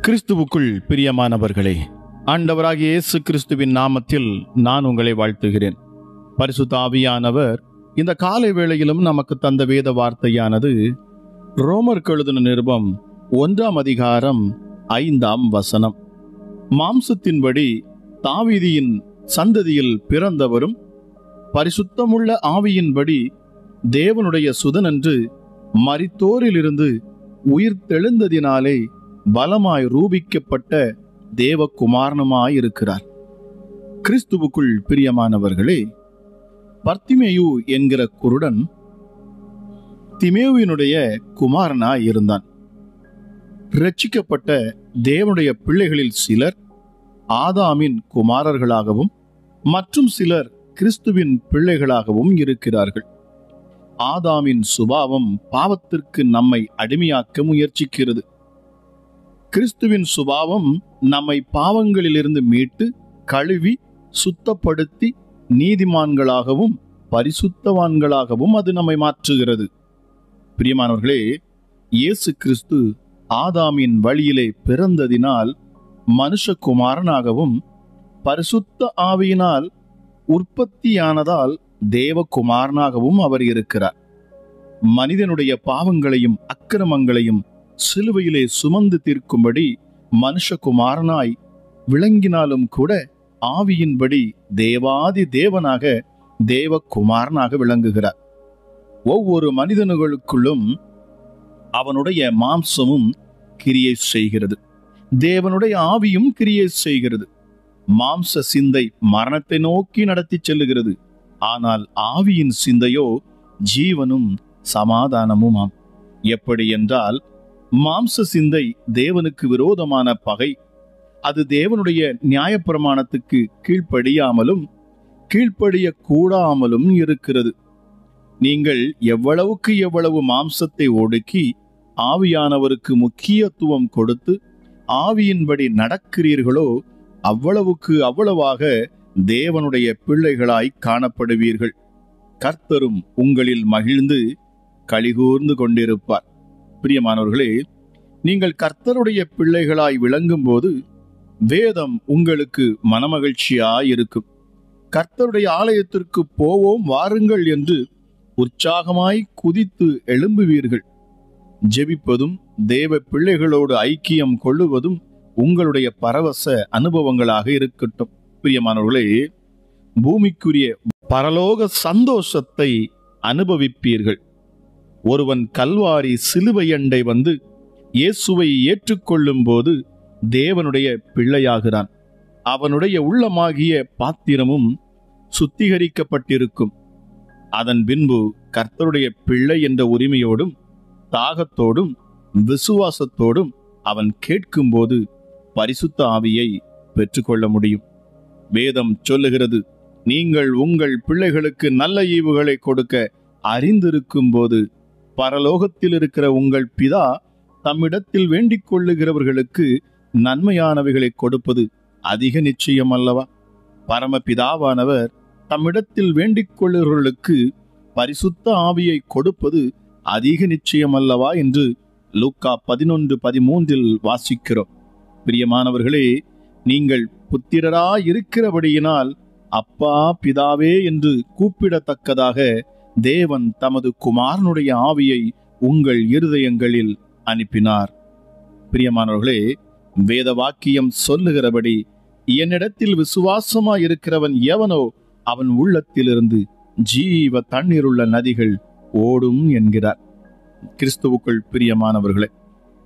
கிறிஸ்துவுக்குள் பிரியமானவர்களே, ஆண்டவராகிய இயேசு கிறிஸ்துவின் நாமத்தில் நான் உங்களை வாழ்த்துகிறேன். பரிசுத்த ஆவியானவர் இந்த காலை வேளையிலும் நமக்கு தந்த வேத வார்த்தையானது ரோமருக்கு எழுதின நிருபம் 1ஆம் அதிகாரம் 5ஆம் வசனம். மாம்சத்தின்படி தாவீதின் சந்ததியில் பிறந்தவரும் பரிசுத்தமுள்ள ஆவியின்படி தேவனுடைய சுதனென்று மரித்தோரிலிருந்து உயிர் தெழுந்ததினாலே பலமாய் ரூபிக்கப்பட்ட தேவகுமாரனுமாயிருக்கிறார். கிறிஸ்துவுக்குள் பிரியமானவர்களே, பர்த்திமேயு என்கிற குருடன் திமேயுவினுடைய குமாரனாய் இருந்தான். இரட்சிக்கப்பட்ட தேவனுடைய பிள்ளைகளில் சிலர் ஆதாமின் குமாரர்களாகவும் மற்றும் சிலர் கிறிஸ்துவின் பிள்ளைகளாகவும் இருக்கிறார்கள். ஆதாமின் சுபாவம் பாவத்திற்கு நம்மை அடிமையாக்க முயற்சிக்கிறது. கிறிஸ்துவின் சுபாவம் நம்மை பாவங்களிலிருந்து மீட்டு கழுவி சுத்தப்படுத்தி நீதிமான்களாகவும் பரிசுத்தவான்களாகவும் அது நம்மை மாற்றுகிறது. பிரியமானவர்களே, இயேசு கிறிஸ்து ஆதாமின் வழியிலே பிறந்ததினால் மனுஷகுமாரனாகவும் பரிசுத்த ஆவியினால் உற்பத்தியானதால் தேவகுமாரனாகவும் அவர் இருக்கிறார். மனிதனுடைய பாவங்களையும் அக்கிரமங்களையும் சிலுவையிலே சுமந்து தீர்க்கும்படி மனுஷகுமாரனாய் விளங்கினாலும் கூட ஆவியின்படி தேவாதி தேவனாக தேவகுமாரனாக விளங்குகிறார். ஒவ்வொரு மனிதனுக்குள்ளும் அவனுடைய மாம்சமும் கிரியை செய்கிறது, தேவனுடைய ஆவியும் கிரியை செய்கிறது. மாம்ச சிந்தை மரணத்தை நோக்கி நடத்தி செல்லுகிறது, ஆனால் ஆவியின் சிந்தையோ ஜீவனும் சமாதானமுமாம். எப்படி என்றால், மாம்ச சிந்தை தேவனுக்கு விரோதமான பகை. அது தேவனுடைய நியாயப்பிரமாணத்துக்கு கீழ்ப்படியாமலும் கீழ்ப்படிய கூடாமலும் இருக்கிறது. நீங்கள் எவ்வளவுக்கு எவ்வளவு மாம்சத்தை ஒடுக்கி ஆவியானவருக்கு முக்கியத்துவம் கொடுத்து ஆவியின்படி நடக்கிறீர்களோ அவ்வளவுக்கு அவ்வளவாக தேவனுடைய பிள்ளைகளாய் காணப்படுவீர்கள். கர்த்தரும் உங்களில் மகிழ்ந்து களிகூர்ந்து கொண்டிருப்பார். பிரியமானவர்களே, நீங்கள் கர்த்தருடைய பிள்ளைகளாய் விளங்கும் போது வேதம் உங்களுக்கு மனமகிழ்ச்சியாயிருக்கும். கர்த்தருடைய ஆலயத்திற்கு போவோம் வாருங்கள் என்று உற்சாகமாய் குதித்து எழும்புவீர்கள். ஜெபிப்பதும் தேவ பிள்ளைகளோடு ஐக்கியம் கொள்ளுவதும் உங்களுடைய பரவச அனுபவங்களாக இருக்கட்டும். பிரியமானவர்களே, பூமிக்குரிய பரலோக சந்தோஷத்தை அனுபவிப்பீர்கள். ஒருவன் கல்வாரி சிலுவையண்டை வந்து இயேசுவை ஏற்றுக்கொள்ளும் போது தேவனுடைய பிள்ளையாகிறான். அவனுடைய உள்ளமாகிய பாத்திரமும் சுத்திகரிக்கப்பட்டிருக்கும். அதன் பின்பு கர்த்தருடைய பிள்ளை என்ற உரிமையோடும் தாகத்தோடும் விசுவாசத்தோடும் அவன் கேட்கும்போது பரிசுத்த ஆவியை பெற்றுக்கொள்ள முடியும். வேதம் சொல்லுகிறது, நீங்கள் உங்கள் பிள்ளைகளுக்கு நல்ல ஈவுகளை கொடுக்க அறிந்திருக்கும் போது பரலோகத்தில் இருக்கிற உங்கள் பிதா தம்மிடத்தில் வேண்டிக் கொள்ளுகிறவர்களுக்கு நன்மையானவைகளை கொடுப்பது அதிக நிச்சயம் அல்லவா? பரமபிதாவானவர் தம்மிடத்தில் வேண்டிக் கொள்ளுகிறவர்களுக்கு பரிசுத்த ஆவியை கொடுப்பது அதிக நிச்சயம் அல்லவா என்று லூக்கா 11:13 வாசிக்கிறோம். பிரியமானவர்களே, நீங்கள் புத்திரராய் இருக்கிறபடியினால் அப்பா பிதாவே என்று கூப்பிடத்தக்கதாக தேவன் தமது குமாரனுடைய ஆவியை உங்கள் இருதயங்களில் அனுப்பினார். பிரியமானவர்களே, வேத வாக்கியம் சொல்லுகிறபடி என்னிடத்தில் விசுவாசமாய் இருக்கிறவன் எவனோ அவன் உள்ளத்திலிருந்து ஜீவ தண்ணீருள்ள நதிகள் ஓடும் என்கிறார். கிறிஸ்துவுக்குள் பிரியமானவர்களே,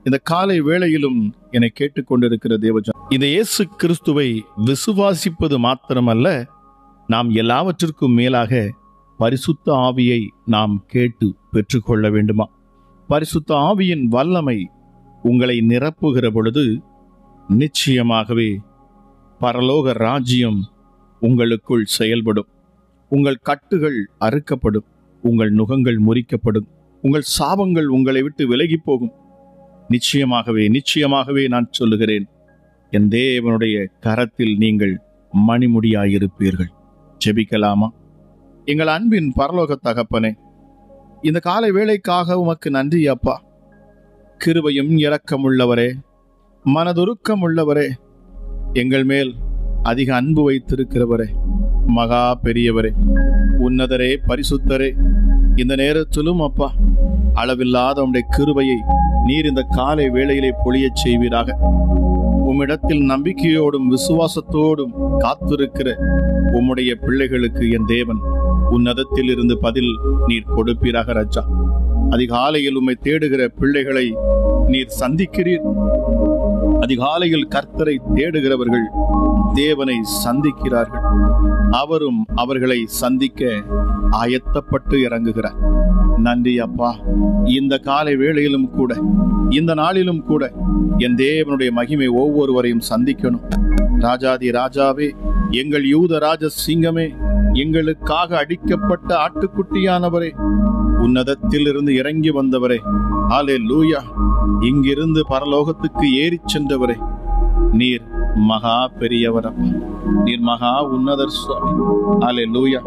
இந்த காலை வேளையிலும் என்னை கேட்டுக்கொண்டிருக்கிற தேவஜன், இந்த இயேசு கிறிஸ்துவை விசுவாசிப்பது மாத்திரமல்ல, நாம் எல்லாவற்றிற்கும் மேலாக பரிசுத்த ஆவியை நாம் கேட்டு பெற்றுக்கொள்ள வேண்டுமா? பரிசுத்த ஆவியின் வல்லமை உங்களை நிரப்புகிற பொழுது நிச்சயமாகவே பரலோக ராஜ்யம் உங்களுக்குள் செயல்படும். உங்கள் கட்டுகள் அறுக்கப்படும், உங்கள் நுகங்கள் முறிக்கப்படும், உங்கள் சாபங்கள் உங்களை விட்டு விலகி போகும். நிச்சயமாகவே நிச்சயமாகவே நான் சொல்லுகிறேன், என் தேவனுடைய கரத்தில் நீங்கள் மணிமுடியாயிருப்பீர்கள். ஜெபிக்கலாமா? எங்கள் அன்பின் பரலோக தகப்பனே, இந்த காலை வேளைக்காக உமக்கு நன்றி அப்பா. கிருபையும் இரக்கமுள்ளவரே, மனதுருக்கம் உள்ளவரே, எங்கள் மேல் அதிக அன்பு வைத்திருக்கிறவரே, மகா பெரியவரே, உன்னதரே, பரிசுத்தரே, இந்த நேரத்திலும் அப்பா அளவில்லாத உம்முடைய கிருபையை நீர் இந்த காலை வேளையிலே பொழியச் செய்வீராக. உம்மிடத்தில் நம்பிக்கையோடும் விசுவாசத்தோடும் காத்திருக்கிற உம்முடைய பிள்ளைகளுக்கு என் தேவன் உன்னதத்தில் இருந்து பதில் நீர் கொடுப்பீராக ராஜா. அதிகாலையில் உம்மை தேடுகிற பிள்ளைகளை நீர் சந்திக்கிறீர். அதிகாலையில் கர்த்தரை தேடுகிறவர்கள் தேவனை சந்திக்கிறார்கள். அவரும் அவர்களை சந்திக்க ஆயத்தப்பட்டு இறங்குகிறார். நன்றி அப்பா. இந்த காலை வேளையிலும் கூட, இந்த நாளிலும் கூட என் தேவனுடைய மகிமை ஒவ்வொருவரையும் சந்திக்கணும். ராஜாதி ராஜாவே, எங்கள் யூத ராஜ சிங்கமே, எங்களுக்காக அடிக்கப்பட்ட ஆட்டுக்குட்டியானவரே, உன்னதத்தில் இருந்து இறங்கி வந்தவரே, ஹல்லேலூயா, இங்கிருந்து பரலோகத்துக்கு ஏறி சென்றவரே, நீர் மகா பெரியவர் அப்பா, நீர் மகா உன்னதர் சுவாமி. ஹல்லேலூயா.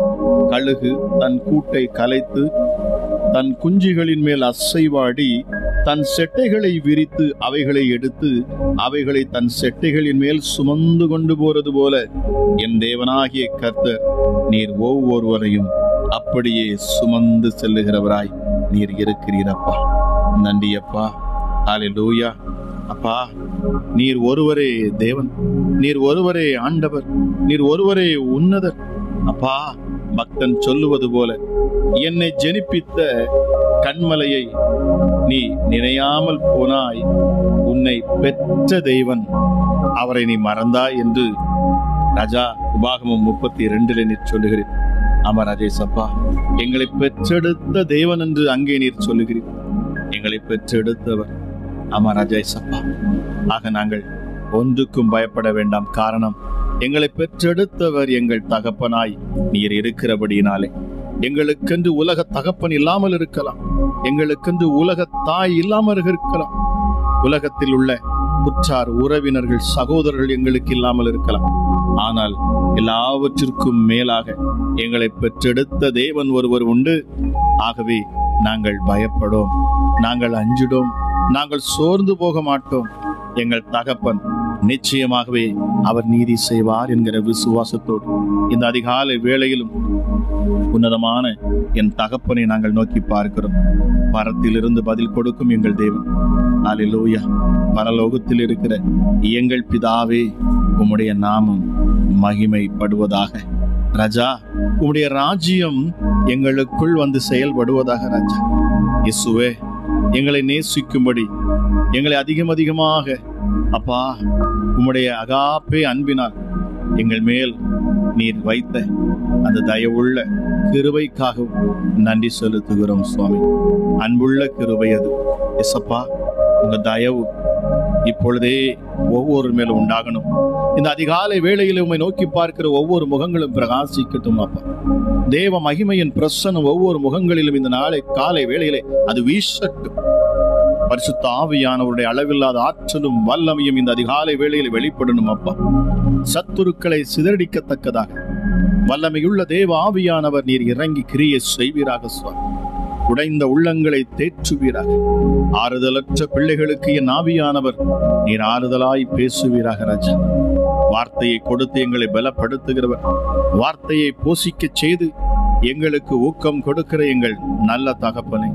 கழுகு தன் கூட்டை கலைத்து தன் குஞ்சுகளின் மேல் அசைவாடி தன் செட்டைகளை விரித்து அவைகளை எடுத்து அவைகளை தன் செட்டைகளின் மேல் சுமந்து கொண்டு போறது போல என் தேவனாகிய கர்த்தர் நீர் ஒவ்வொருவரையும் அப்படியே சுமந்து செல்லுகிறவராய் நீர் இருக்கிறீரப்பா. நன்றி அப்பா. ஹல்லேலூயா. அப்பா, நீர் ஒருவரே தேவன், நீர் ஒருவரே ஆண்டவர், நீர் ஒருவரே உன்னதர். அப்பா, பக்தன் சொல்லுவது போல, என்னை ஜெனிப்பித்த கண்மலையை நீ நினையாமல் போனாய், உன்னை பெற்ற தெய்வன் அவரை நீ மறந்தாய் என்று ராஜா உபாகமம் 32 நீர் சொல்லுகிறீர். ஆமா ராஜேசப்பா, எங்களை பெற்றெடுத்த தேவன் என்று அங்கே நீர் சொல்லுகிறீர். எங்களை பெற்றெடுத்தவர். ஆமா ராஜேசப்பா. ஆக நாங்கள் ஒன்றுக்கும் பயப்பட வேண்டாம். காரணம், எங்களை பெற்றெடுத்தவர் எங்கள் தகப்பனாய் நீர் இருக்கிறபடியினாலே. எங்களுக்கென்று உலக தகப்பன் இல்லாமல் இருக்கலாம், எங்களுக்கென்று உலக தாய் இல்லாமல் இருக்கலாம், உலகத்தில் உள்ள உற்றார் உறவினர்கள் சகோதரர்கள் எங்களுக்கு இல்லாமல் இருக்கலாம். ஆனால் எல்லாவற்றிற்கும் மேலாக எங்களை பெற்றெடுத்த தேவன் ஒருவர் உண்டு. ஆகவே நாங்கள் பயப்படோம், நாங்கள் அஞ்சிடோம், நாங்கள் சோர்ந்து போக மாட்டோம். எங்கள் தகப்பன் நிச்சயமாகவே அவர் நீதி செய்வார் என்கிற விசுவாசத்தோடு இந்த அதிகாலை வேளையிலும் உன்னதமான என் தகப்பனை நாங்கள் நோக்கி பார்க்கிறோம். பரத்திலிருந்து பதில் கொடுக்கும் எங்கள் தேவன். ஹல்லேலூயா. பரலோகத்தில் இருக்கிற எங்கள் பிதாவே, உம்முடைய நாமம் மகிமைப்படுவதாக. ராஜா, உம்முடைய ராஜ்யம் எங்களுக்குள் வந்து செயல்படுவதாக. ராஜா இயேசுவே, எங்களை நேசிக்கும்படி, எங்களை அதிகமாக அப்பா உம்முடைய அகாப்பே அன்பினால் எங்கள் மேல் நீர் வைத்த அந்த தயவுள்ள கிருபைக்காகவும் நன்றி செலுத்துகிறோம் சுவாமி. அன்புள்ள கிருபை அது. எசப்பா, உங்க தயவு இப்பொழுதே ஒவ்வொரு மேலும் உண்டாகணும். இந்த அதிகாலை வேளையில் உம்மை நோக்கி பார்க்கிற ஒவ்வொரு முகங்களும் பிரகாசிக்கட்டும் அப்பா. தேவ மகிமையின் பிரசன்னம் ஒவ்வொரு முகங்களிலும் இந்த நாளை காலை வேளையிலே அது வீசட்டும். பரிசுத்த ஆவியானவருடைய அளவில்லாத ஆற்றலும் வல்லமையும் இந்த அதிகாலை வேளையில் வெளிப்படணும் அப்பா. சத்துருக்களை சிதறடிக்கத்தக்கதாக வல்லமையுள்ள தேவ ஆவியானவர் நீர் இறங்கி கிரியை செய்வீராக சுவாமி. உடைந்த உள்ளங்களை தேற்றுவீராக. ஆறுதலற்ற பிள்ளைகளுக்கு என் ஆவியானவர் நீர் ஆறுதலாய் பேசுவீராக. ராஜா, வார்த்தையை கொடுத்து எங்களை பலப்படுத்துகிறவர், வார்த்தையை போஷிக்க செய்து எங்களுக்கு ஊக்கம் கொடுக்கிற எங்கள் நல்ல தகப்பனை,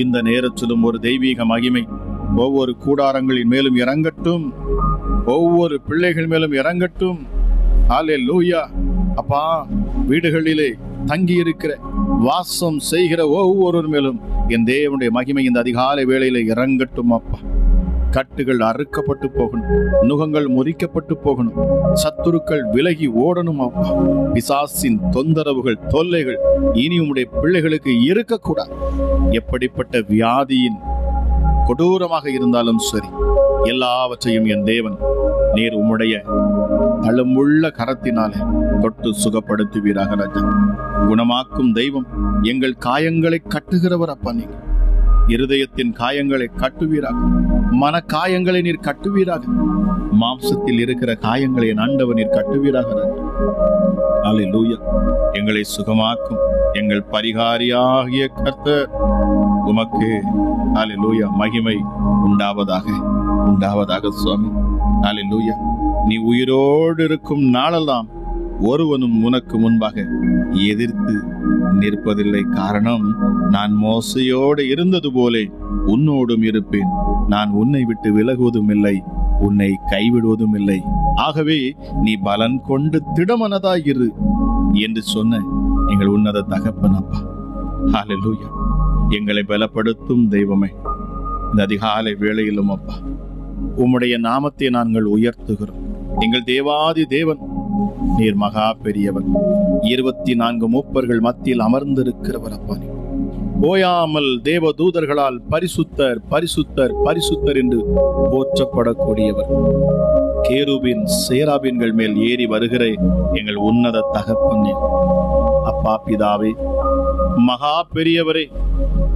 இந்த நேரத்திலும் ஒரு தெய்வீக மகிமை ஒவ்வொரு கூடாரங்களின் மேலும் இறங்கட்டும், ஒவ்வொரு பிள்ளைகள் மேலும் இறங்கட்டும். ஹல்லேலூயா. அப்பா, வீடுகளிலே தங்கி இருக்கிற வாசம் செய்கிற ஒவ்வொரு மேலும் என் தேவனுடைய மகிமை இந்த அதிகாலை வேளையில இறங்கட்டும் அப்பா. கட்டுகள் அறுக்கப்பட்டு போகணும், நுகங்கள் முறிக்கப்பட்டு போகணும், சத்துருக்கள் விலகி ஓடணும் அப்பா. பிசாசின் தொந்தரவுகள், தொல்லைகள் இனி உம்முடைய பிள்ளைகளுக்கு இருக்கக்கூடாது. எப்படிப்பட்ட வியாதியின் கொடூரமாக இருந்தாலும் சரி, எல்லாவற்றையும் என் தேவன் நீர் உம்முடைய தளமுள்ள கரத்தினாலே தொட்டு சுகப்படுத்துவீராக. ராஜா, குணமாக்கும் தெய்வம், எங்கள் காயங்களை கட்டுகிறவர் அப்பா. நீங்க இருதயத்தின் காயங்களை கட்டுவீராக, மன காயங்களை நீர் கட்டுவீராக, மாம்சத்தில் இருக்கிற காயங்களை என் ஆண்டவர் நீர் கட்டுவீராக. ஹல்லேலூயா. எங்களை சுகமாக்கும் எங்கள் பரிகாரியாகிய கர்த்தர் உமக்கு ஹல்லேலூயா மகிமை உண்டாவதாக. உண்டாவதாக சுவாமி. அல்லேலூயா. நீ உயிரோடு இருக்கும் நாளெல்லாம் ஒருவனும் உனக்கு முன்பாக எதிர்த்து நிற்பதில்லை. காரணம், நான் மோசையோடு இருந்தது போலே உன்னோடும் இருப்பேன். நான் உன்னை விட்டு விலகுவதும் இல்லை, உன்னை கைவிடுவதும் இல்லை. ஆகவே நீ பலன் கொண்டு திடமனதாயிரு என்று சொன்ன எங்கள் உன்னத தகப்பன் அப்பா. ஹல்லேலூயா. எங்களை பலப்படுத்தும் தெய்வமே, இந்த அதிகாலை வேளையிலும் அப்பா உம்முடைய நாமத்தை நாங்கள் உயர்த்துகிறோம். எங்கள் தேவாதி தேவன், நீர் மகா பெரியவர். 24 மூப்பர்கள் மத்தியில் அமர்ந்திருக்கிறவர் அப்பா. நீ ஓயாமல் தேவ தூதர்களால் பரிசுத்தர் பரிசுத்தர் பரிசுத்தர் என்று போற்றப்படக்கூடியவர். கேருபின் சேராபின்கள் மேல் ஏறி வருகிற எங்கள் உன்னத தகப்பன் அப்பா பிதாவே, மகா பெரியவரே,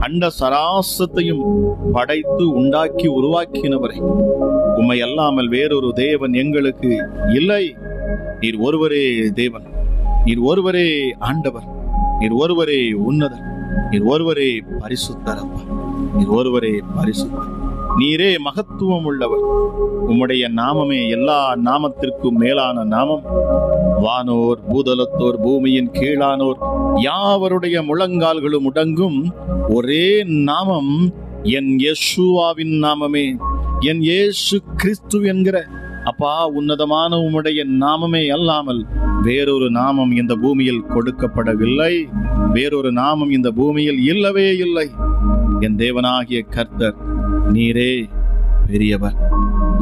அண்ட சராசத்தையும் படைத்து உண்டாக்கி உருவாக்கினவரே, உம்மை அல்லாமல் வேறொரு தேவன் எங்களுக்கு இல்லை. நீர் ஒருவரே தேவன், நீர் ஒருவரே ஆண்டவர், நீர் ஒருவரே உன்னதர், நீர் ஒருவரே பரிசுத்தர் அப்பா, நீர் ஒருவரே பரிசுத்தர். நீரே மகத்துவம் உள்ளவர். உம்முடைய நாமமே எல்லா நாமத்திற்கும் மேலான நாமம். வானோர் பூதலத்தோர் பூமியின் கீழானோர் யாவருடைய முழங்கால்களும் முடங்கும் ஒரே நாமம் என் யேசுவாவின் நாமமே, என் இயேசு கிறிஸ்து என்கிற அப்பா உன்னதமான உம்முடைய நாமமே அல்லாமல் வேறொரு நாமம் இந்த பூமியில் கொடுக்கப்படவில்லை. வேறொரு நாமம் இந்த பூமியில் இல்லவே இல்லை. என் தேவனாகிய கர்த்தர் நீரே பெரியவர்.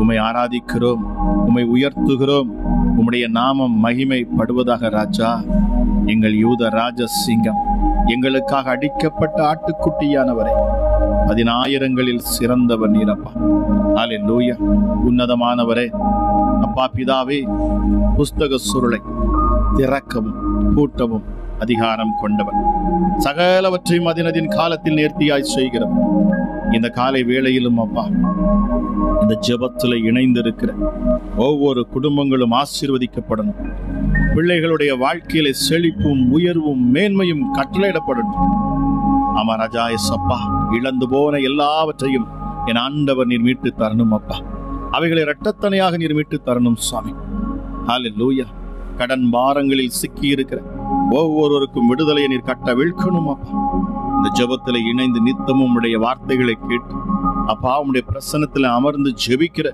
உம்மை ஆராதிக்கிறோம், உம்மை உயர்த்துகிறோம். உம்முடைய நாமம் மகிமைப்படுவதாக ராஜா. எங்கள் யூத ராஜ சிங்கம், எங்களுக்காக அடிக்கப்பட்ட ஆட்டுக்குட்டியானவரை, 10,000களில் சிறந்தவர் நீரப்பா. அல்லேலூயா. உன்னதமானவரே அப்பா பிதாவே, புஸ்தக சுருளை திறக்கவும் பூட்டவும் அதிகாரம் கொண்டவர், சகலவற்றையும் அதினதின் காலத்தில் நேர்த்தியாய் செய்கிறவர். இந்த காலை வேளையிலும் அப்பா, இந்த ஜெபத்தில் இணைந்திருக்கிற ஒவ்வொரு குடும்பங்களும் ஆசீர்வதிக்கப்படணும். பிள்ளைகளுடைய வாழ்க்கையில செழிப்பும் உயர்வும் மேன்மையும் கட்டளையிடப்படணும். ஆமா ராஜா எஸ்அப்பா, இழந்து போன எல்லாவற்றையும் என் ஆண்டவர் நீர் மீட்டு தரணும் அப்பா. அவைகளை இரட்டத்தனையாக நீர் மீட்டு தரணும் சுவாமி. ஹல்லேலூயா. கடன் பாரங்களில் சிக்கி இருக்கிற ஒவ்வொருவருக்கும் விடுதலையை நீர் கட்ட விழ்க்கணும் அப்பா. இந்த ஜெபத்தில் இணைந்து நித்தமும் உடைய வார்த்தைகளை கேட்டு அப்பா உடைய பிரசன்னத்தில் அமர்ந்து ஜெபிக்கிற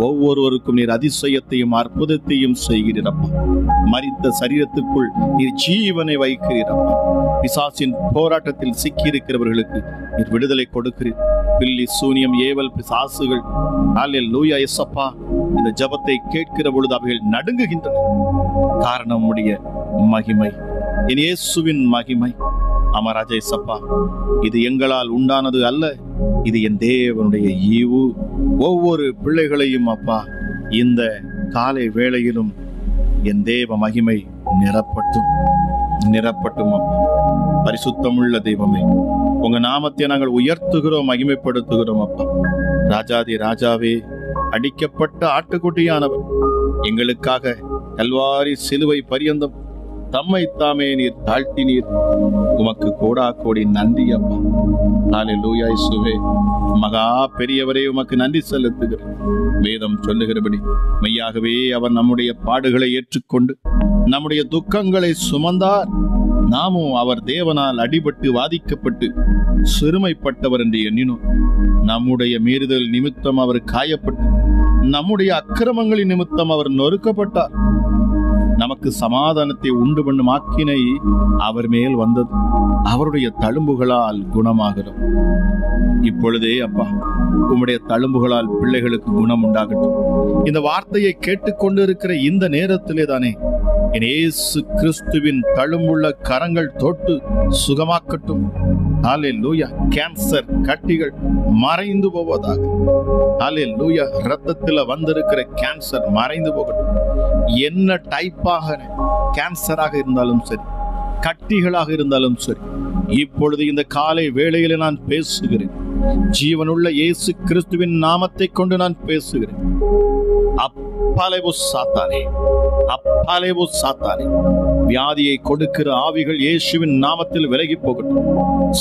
ஒவ்வொருவருக்கும் நீர் அதிசயத்தையும் அற்புதத்தையும் செய்கிறீரப்பா. மரித்த சரீரத்துக்குள் நீர் ஜீவனை வைக்கிறீரப்பா. பிசாசின் போராட்டத்தில் சிக்கியிருக்கிறவர்களுக்கு நீர் விடுதலை கொடுக்கிறீர். பில்லி சூனியம் ஏவல் பிசாசுகள் அல்லேலூயா எஸ்அப்பா இந்த ஜெபத்தை கேட்கிற பொழுது அவைகள் நடுங்குகின்றன. காரணம் உடைய மகிமை, என் இயேசுவின் மகிமை. அமராஜா எஸ்அப்பா, இது எங்களால் உண்டானது அல்ல, இது என் தேவனுடைய ஈவு. ஒவ்வொரு பிள்ளைகளையும் அப்பா இந்த காலை வேளையிலும் என் தேவ மகிமை நிரப்பட்டும் நிரப்பட்டும் அப்பா. பரிசுத்தமுள்ள தெய்வமே, உங்க நாமத்தை நாங்கள் உயர்த்துகிறோம், மகிமைப்படுத்துகிறோம் அப்பா. ராஜாதி ராஜாவே, அடிக்கப்பட்ட ஆட்டுக்குட்டியானவர் எங்களுக்காக கல்வாரி சிலுவை பரியந்தம் தம்மை தாமே நீர் தாழ்த்தினீர். உமக்கு கோடா கோடி நன்றி அப்பா. அல்லேலூயா இயேசுவே, மகா பெரியவரே, உமக்கு நன்றி செலுத்துகிறேன். வேதம் சொல்லுகிறபடி மெய்யாகவே அவர் நம்முடைய பாடுகளை ஏற்றுக்கொண்டு நம்முடைய துக்கங்களை சுமந்தார். நாமும் அவர் தேவனால் அடிபட்டு வாதிக்கப்பட்டு சிறுமைப்பட்டவர் என்று எண்ணினோம். நம்முடைய மீறுதல் நிமித்தம் அவர் காயப்பட்டு நம்முடைய அக்கிரமங்களின் நிமித்தம் அவர் நொறுக்கப்பட்டார். நமக்கு சமாதானத்தை உண்டு பண்ணும் ஆக்கினை அவர் மேல் வந்தது. அவருடைய தழும்புகளால் குணமாகிறோம். இப்பொழுதே அப்பா உம்முடைய தழும்புகளால் பிள்ளைகளுக்கு குணம் உண்டாகட்டும். இந்த வார்த்தையை கேட்டுக்கொண்டு இருக்கிற இந்த நேரத்திலே தானே என் இயேசு கிறிஸ்துவின் தழும்புள்ள கரங்கள் தொட்டு சுகமாக்கட்டும். அல்லேலூயா. கேன்சர் கட்டிகள் மறைந்து போவதாக. அல்லேலூயா. இரத்தத்தில் வந்திருக்கிற கேன்சர் மறைந்து போகட்டும். என்ன டைப்பாக கேன்சராக இருந்தாலும் சரி, கட்டிகளாக இருந்தாலும் சரி, இப்பொழுது இந்த காலை வேளையில நான் பேசுகிறேன். ஜீவனுள்ள இயேசு கிறிஸ்துவின் நாமத்தை கொண்டு நான் பேசுகிறேன். அப்பாலேவோ சாத்தானே, அப்பாலேவோ சாத்தானே, வியாதியை கொடுக்கிற ஆவிகள் இயேசுவின் நாமத்தில் விலகி போகட்டும்.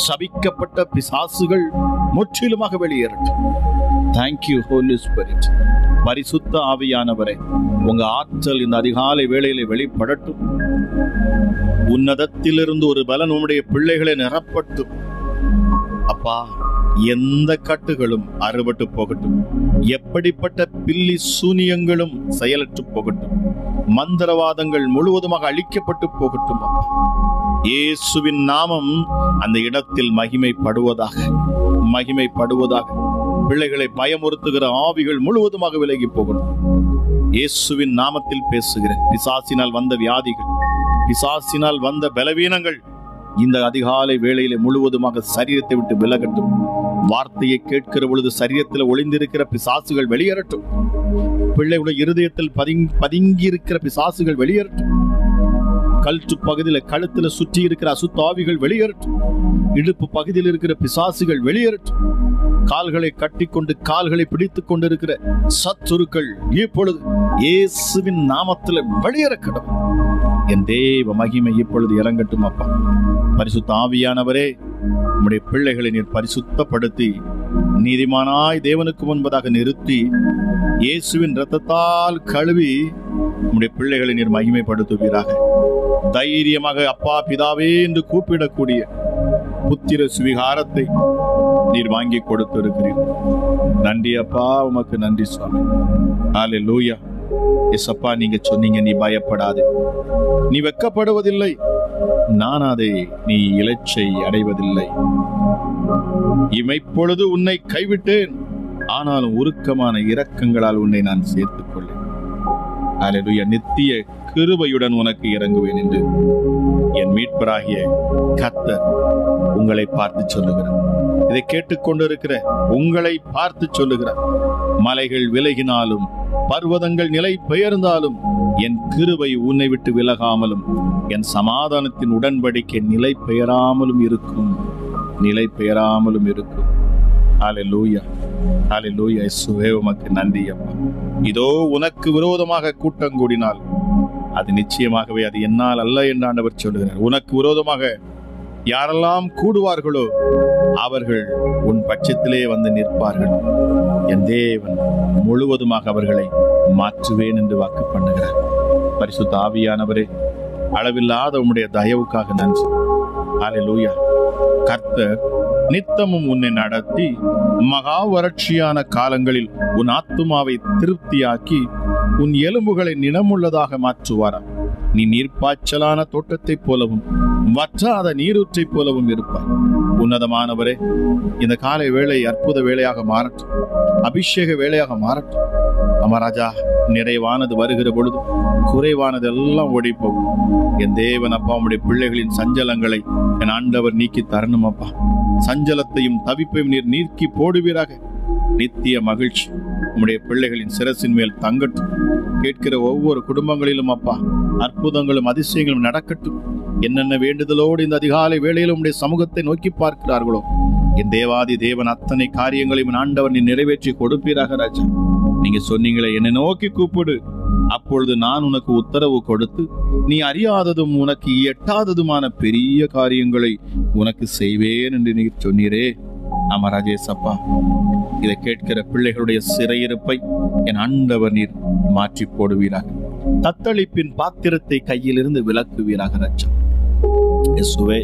சபிக்கப்பட்ட பிசாசுகள் முற்றிலுமாக வெளியேறட்டும். Thank you Holi spirit. பரிசுத்த ஆவியானவரே, உங்க ஆற்றல் இந்த அதிகாலை வேளையிலே வெளிப்படட்டும். உன்னதத்திலிருந்து ஒரு பலன் உம்முடைய பிள்ளைகளை நிரப்பட்டும். அப்பா, எந்த கட்டுகளும் அறுபட்டு போகட்டும். எப்படிப்பட்ட பில்லி சூனியங்களும் செயலற்று போகட்டும். மந்திரவாதங்கள் முழுவதுமாக அழிக்கப்பட்டு போகட்டும். இயேசுவின் நாமம் அந்த இடத்தில் மகிமைப்படுவதாக. பிள்ளைகளை பயமுறுத்துகிற ஆவிகள் முழுவதுமாக விலகி போகணும். இயேசுவின் நாமத்தில் பேசுகிறேன். பிசாசினால் வந்த வியாதிகள், பிசாசினால் வந்த பலவீனங்கள் இந்த அதிகாலை வேளையிலே முழுவதுமாக சரீரத்தை விட்டு விலகட்டும். வார்த்தையை கேட்கிற பொழுது சரீரத்தில் ஒளிந்திருக்கிற பிசாசுகள் வெளியேறட்டும். பிள்ளைகளுடைய இருதயத்தில் பதுங்கி இருக்கிற பிசாசுகள் வெளியேறட்டும். கழுத்து பகுதியில், கழுத்துல சுற்றி இருக்கிற அசுத்தாவிகள் வெளியேறட்டும். இடுப்பு பகுதியில் இருக்கிற பிசாசுகள் வெளியேறட்டும். கால்களை கட்டிக்கொண்டு கால்களை பிடித்துக் கொண்டிருக்கிற சத்துருக்கள் இப்பொழுது இயேசுவின் நாமத்தில் வெளியேற கடவுள். என் தேவ மகிமை இப்பொழுது இறங்கட்டும். அப்பா, பரிசுத்த ஆவியானவரே, உம்முடைய பிள்ளைகளை நீர் பரிசுத்தப்படுத்தி நீதிமானாய் தேவனுக்கு முன்பதாக நிறுத்தி இயேசுவின் இரத்தத்தால் கழுவி உம்முடைய பிள்ளைகளை நீர் மகிமைப்படுத்துவீராக. தைரியமாக அப்பா பிதாவே என்று கூப்பிடக்கூடிய புத்திர சுவிகாரத்தை நீர் வாங்கி கொடுத்திருக்கிறீர். நன்றி அப்பா, உமக்கு நன்றி சுவாமி. ஹல்லேலூயா. எசப்பா, நீங்க சொன்னீங்க, நீ பயப்படாதே, நீ வெட்கப்படுவதில்லை, நான் அதை நீ இலச்சை அடைவதில்லை. இமைப்பொழுது உன்னை கைவிட்டேன், ஆனாலும் உருக்கமான இரக்கங்களால் உன்னை நான் சேர்த்துக் கொள்ளேன். ஹல்லேலூயா. நித்திய கிருபையுடன் உனக்கு இறங்குவேன் என்று என் மீட்பராகிய கர்த்தர் உங்களை பார்த்து சொல்லுகிறார். இதை கேட்டுக்கொண்டிருக்கிற உங்களை பார்த்து சொல்லுகிறார். மலைகள் விலகினாலும் பர்வதங்கள் நிலை பெயர்ந்தாலும் என் கிருபை உன்னை விட்டு விலகாமலும் என் சமாதானத்தின் உடன்படிக்கை நிலை பெயராமலும் இருக்கும். ஹல்லேலூயா. ஹல்லேலூயா. இயேசுவே, உமக்கு நன்றி அப்பா. இதோ உனக்கு விரோதமாக கூட்டம் கூடினால் அது நிச்சயமாகவே அது என்னால் அல்ல என்று ஆண்டவர் சொல்லுகிறார். உனக்கு விரோதமாக யாரெல்லாம் கூடுவார்களோ அவர்கள் உன் பட்சத்திலே வந்து நிற்பார்கள். என் தேவன் முழுவதுமாக அவர்களை மாற்றுவேன் என்று வாக்கு பண்ணுகிறார். பரிசுத்த ஆவியானவரே, அளவில்லாத உம்முடைய தயவுக்காக நன்றி. ஹல்லேலூயா. கர்த்தர் நித்தமும் உன்னை நடத்தி மகா வறட்சியான காலங்களில் உன் ஆத்துமாவை திருப்தியாக்கி உன் எலும்புகளை நினமுள்ளதாக மாற்றுவாரா. நீ நீர்ப்பாய்ச்சலான தோட்டத்தை போலவும் வற்றாத நீரூற்றை போலவும் இருப்பாய். உன்னதமானவரே, இந்த காலை வேளை அற்புத வேளையாக மாறட்டும், அபிஷேக வேளையாக மாறட்டும். அமராஜா, நிறைவானது வருகிற பொழுது குறைவானது எல்லாம் ஓடி போகும். என் தேவன் அப்பா, உம்முடைய பிள்ளைகளின் சஞ்சலங்களை என் ஆண்டவர் நீக்கி தரணும் அப்பா. சஞ்சலத்தையும் தவிப்பையும் நீர் நீக்கி போடுவீராக. நித்திய மகிழ்ச்சி உம்முடைய பிள்ளைகளின் சிரசின் மேல் தங்கட்டும். கேட்கிற ஒவ்வொரு குடும்பங்களிலும் அப்பா அற்புதங்களும் அதிசயங்களும் நடக்கட்டும். என்னென்ன வேண்டுதலோடு இந்த அதிகாலை வேளையில் உம்முடைய சமூகத்தை நோக்கி பார்க்கிறார்களோ என் தேவாதி தேவன் அத்தனை காரியங்களையும் ஆண்டவர் நீ நிறைவேற்றி கொடுப்பீராக. ராஜா, நீங்க சொன்னீங்களே, என்னை நோக்கி கூப்பிடு, அப்பொழுது நான் உனக்கு உத்தரவு கொடுத்து நீ அறியாததும் உனக்கு எட்டாததுமான பெரிய காரியங்களை உனக்கு செய்வேன் என்று நீ சொன்னீரே. ஆமா ராஜேசப்பா, இதை கேட்கிற பிள்ளைகளுடைய சிறையிருப்பை என் ஆண்டவர் நீர் மாற்றி போடுவீராக. தத்தளிப்பின் பாத்திரத்தை கையிலிருந்து விலக்குவீராக. ராஜா இயேசுவே,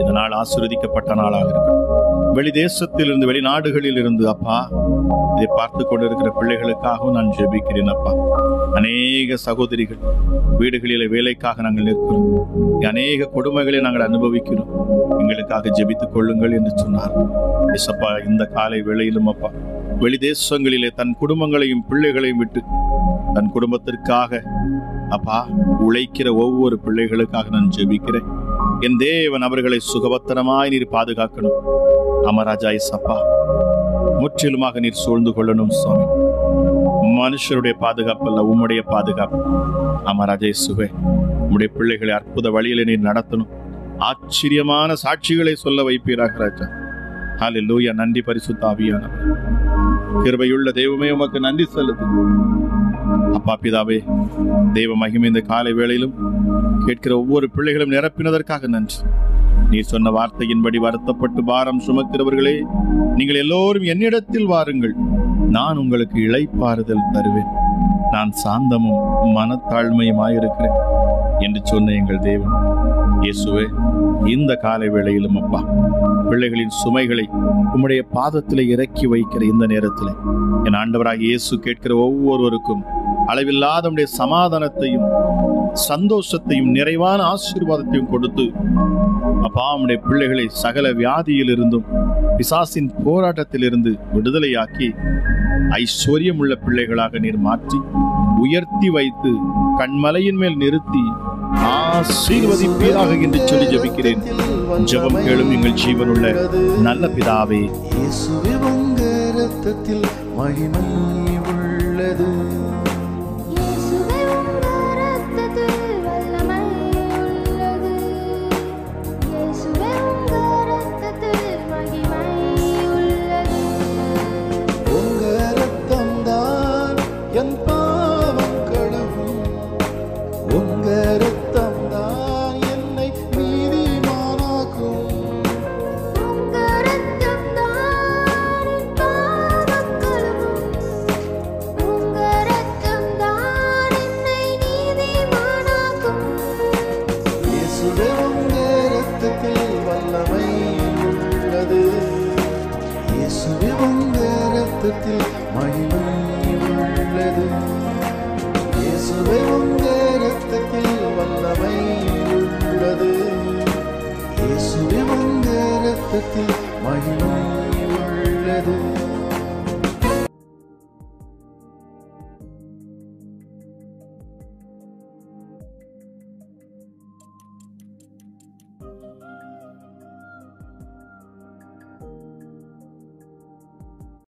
இந்த நாள் ஆசீர்வதிக்கப்பட்ட நாளாக இருக்கட்டும். வெளி தேசத்திலிருந்து, வெளிநாடுகளில் இருந்து அப்பா இதை பார்த்து கொண்டிருக்கிற பிள்ளைகளுக்காகவும் நான் ஜெபிக்கிறேன் அப்பா. அநேக சகோதரிகள் வீடுகளிலே வேலைக்காக நாங்கள் நிற்கிறோம். அநேக கொடுமைகளை நாங்கள் அனுபவிக்கிறோம். எங்களுக்காக ஜெபித்துக் கொள்ளுங்கள் என்று சொன்னார். இயேசப்பா, இந்த காலை வேளையிலும் அப்பா வெளி தேசங்களிலே தன் குடும்பங்களையும் பிள்ளைகளையும் விட்டு தன் குடும்பத்திற்காக அப்பா உழைக்கிற ஒவ்வொரு பிள்ளைகளுக்காக நான் ஜெபிக்கிறேன். என் தேவன் அவர்களை சுகபத்திரமாய் நீர் பாதுகாக்கணும். அமராஜா இயேசப்பா, முற்றிலுமாக நீர் சூழ்ந்து கொள்ளணும் சுவாமி. மனுஷருடைய பாதுகாப்பு அல்ல, உம்முடைய பாதுகாப்பு. அமராஜா இயேசுவே, உம்முடைய பிள்ளைகளை அற்புத வழியில நீர் நடத்தணும். ஆச்சரியமான சாட்சிகளை சொல்ல வைப்பீராக ராஜா. ஹல்லேலூயா. நன்றி பரிசுத்த ஆவியானவரே. கிருபையுள்ள தெய்வமே, உமக்கு நன்றி செலுத்து அப்பா. பிதாவே, தெய்வ மகிமை இந்த காலை வேளையிலும் கேட்கிற ஒவ்வொரு பிள்ளைகளும் நிரப்பினதற்காக நன்றி. நீர் சொன்ன வார்த்தையின்படி வருத்தப்பட்டு பாரம் சுமக்கிறவர்களே, நீங்கள் எல்லோரும் என்னிடத்தில் வாருங்கள், நான் உங்களுக்கு இளைப்பாறுதல் தருவேன், நான் சாந்தமும் மனத்தாழ்மையுமாயிருக்கிறேன் என்று சொன்ன எங்கள் தேவன் இயேசுவே, இந்த காலை வேளையிலும் அப்பா, பிள்ளைகளின் சுமைகளை உம்முடைய பாதத்தில் இறக்கி வைக்கிற இந்த நேரத்தில் என் ஆண்டவராக இயேசு கேட்கிற ஒவ்வொருவருக்கும் அளவில்லாத உம்முடைய சமாதானத்தையும் சந்தோஷத்தையும் நிறைவான ஆசீர்வாதத்தையும் கொடுத்து அப்பா, உம்முடைய பிள்ளைகளை சகல வியாதியிலிருந்தும் பிசாசின் போராட்டத்திலிருந்து விடுதலையாக்கி ஐஸ்வர்யம் உள்ள பிள்ளைகளாக நீர் மாற்றி உயர்த்தி வைத்து கண்மலையின் மேல் நிறுத்தி ஆசீர்வதிப்பீராக என்று சொல்லி ஜெபிக்கிறேன். ஜெபம் கேளும் எங்கள் ஜீவனுள்ள நல்ல பிதாவே. இயேசுவே, உங்க இரத்தத்தில் மகிமை உள்ளது. இயேசுவே, உங்க இரத்தத்தில் வல்லமை உள்ளது. இயேசுவே, உங்க இரத்தத்தில் மகிமை உள்ளது. உங்க இரத்தம்தான் என் பாவம் கழுவும். உங்க இரத்தம்தான் என்னை நீதிமானாக்கும். உங்க இரத்தம்தான் என் பாவம் கழுவும். உங்க இரத்தம்தான் என்னை நீதிமானாக்கும். இயேசுவே, உங்க இரத்தத்தில் வல்லமை உள்ளது. இயேசுவே, உங்க இரத்தத்தில் மகிமை உள்ளது. இயேசுவே, உங்க இரத்தத்தில் வல்லமை உள்ளது. இயேசுவே, உங்க இரத்தத்தில் மகிமை உள்ளது.